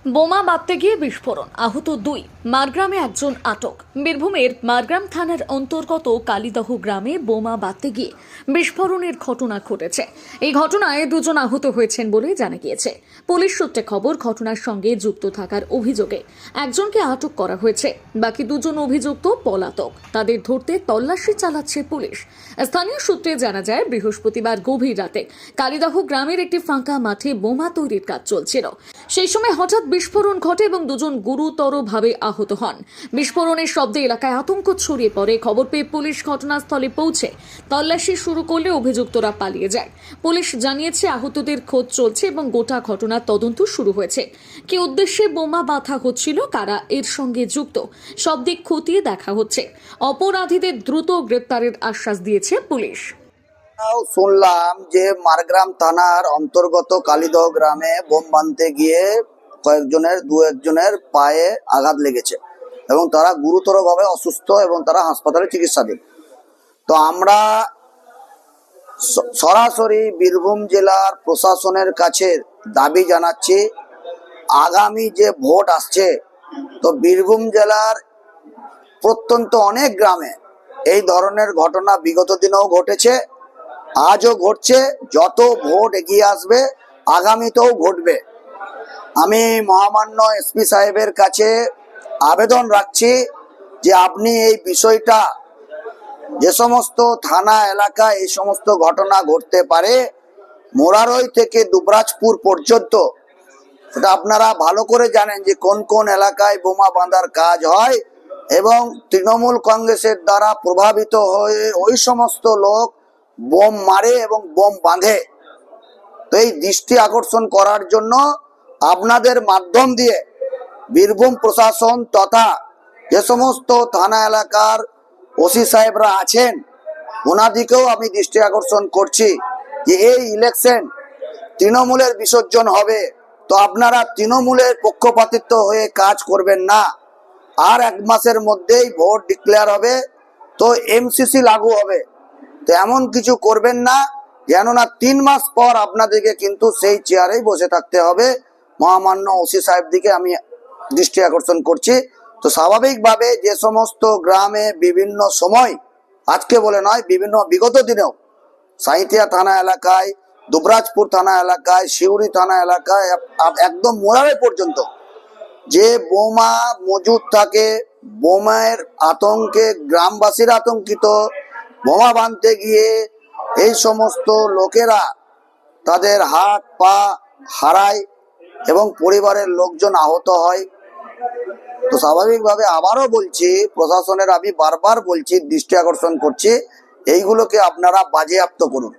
বোমা বাঁধতে গিয়ে বিস্ফোরণ, আহত 2। মারগ্রামে একজন আটক। বীরভূমের মারগ্রাম থানার অন্তর্গত কালিদহ গ্রামে বোমা বাঁধতে গিয়ে বিস্ফোরণের ঘটনা ঘটেছে। এই ঘটনায় 2 জন আহত হয়েছেন বলে জানা গিয়েছে। পুলিশ সূত্রে খবর, ঘটনার সঙ্গে যুক্ত থাকার অভিযোগে একজনকে আটক করা হয়েছে। বাকি 2 জন অভিযুক্ত পলাতক। তাদের ধরতে তল্লাশি চালাচ্ছে পুলিশ। স্থানীয় সূত্রে জানা যায়, বৃহস্পতিবার গভীর রাতে কালিদহ গ্রামের একটি ফাঁকা মাঠে বোমা তৈরির কাজ চলছিল। সেই সময় হঠাৎ বিস্ফোরণ ঘটে এবং 2 জন গুরুতরভাবে আহত হন। বিস্ফোরণের শব্দে এলাকায় আতঙ্ক ছড়িয়ে পড়ে। খবর পেয়ে পুলিশ ঘটনাস্থলে পৌঁছে তল্লাশি শুরু করলে অভিযুক্তরা পালিয়ে যায়। পুলিশ জানিয়েছে, আহতদের খোঁজ চলছে এবং গোটা ঘটনার তদন্ত শুরু হয়েছে। কি উদ্দেশ্যে বোমা বাঁধা হচ্ছিল, কারা এর সঙ্গে যুক্ত, সব দিক খতিয়ে দেখা হচ্ছে। অপরাধীদের দ্রুত গ্রেপ্তারের আশ্বাস দিয়েছে পুলিশ। শুনলাম যে মারগ্রাম থানার অন্তর্গত কালিদহ গ্রামে বোম বাঁধতে গিয়ে দু একজনের পায়ে আঘাত লেগেছে এবং তারা গুরুতরভাবে অসুস্থ এবং তারা হাসপাতালে চিকিৎসাধীন। তো আমরা সরাসরি বীরভূম জেলার প্রশাসনের কাছে দাবি জানাচ্ছি, আগামী যে ভোট আসছে, তো বীরভূম জেলার প্রত্যন্ত অনেক গ্রামে এই ধরনের ঘটনা বিগত দিনেও ঘটেছে, আজও ঘটছে। যত ভোট এগিয়ে আসবে আগামীতেও ঘটবে। আমি মহামান্য এসপি সাহেবের কাছে আবেদন রাখছি যে আপনি এই বিষয়টা, যে সমস্ত থানা এলাকায় এই সমস্ত ঘটনা ঘটতে পারে, মোরারই থেকে দুবরাজপুর পর্যন্ত, এটা আপনারা ভালো করে জানেন যে কোন কোন এলাকায় বোমা বাঁধার কাজ হয় এবং তৃণমূল কংগ্রেসের দ্বারা প্রভাবিত হয়ে ওই সমস্ত লোক বোম মারে এবং বোম বাঁধে। তো এই দৃষ্টি আকর্ষণ করার জন্য আপনাদের মাধ্যম দিয়ে বীরভূম প্রশাসন তথা যে সমস্ত থানা এলাকার ওসি সাহেবরা আছেন, ওনাদিকেও আমি দৃষ্টি আকর্ষণ করছি যে এই ইলেকশন তৃণমূলের বিসর্জন হবে, তো আপনারা তৃণমূলের পক্ষপাতিত্ব হয়ে কাজ করবেন না। আর 1 মাসের মধ্যেই ভোট ডিক্লেয়ার হবে, তো এমসিসি লাগু হবে। তো এমন কিছু করবেন না যেন না 3 মাস পর আপনাদেরকে কিন্তু সেই চেয়ারেই বসে থাকতে হবে। মহামান্য ওসি সাহেব দিকে আমি দৃষ্টি আকর্ষণ করছি। তো স্বাভাবিকভাবে যে সমস্ত গ্রামে বিভিন্ন সময়, আজকে বলে নয়, বিভিন্ন বিগত দিনেও সাঁইথিয়া থানা এলাকায়, দুবরাজপুর থানা এলাকায়, শিউরি থানা এলাকায়, একদম মোরারে পর্যন্ত যে বোমা মজুদ থাকে, বোমার আতঙ্কে গ্রামবাসীরা আতঙ্কিত। বোমা বাঁধতে গিয়ে এই সমস্ত লোকেরা তাদের হাত পা হারায় এবং পরিবারের লোকজন আহত হয়। তো স্বাভাবিকভাবে আবারও বলছি, প্রশাসনের আমি বারবার বলছি, দৃষ্টি আকর্ষণ করছি, এইগুলোকে আপনারা বাজেয়াপ্ত করুন।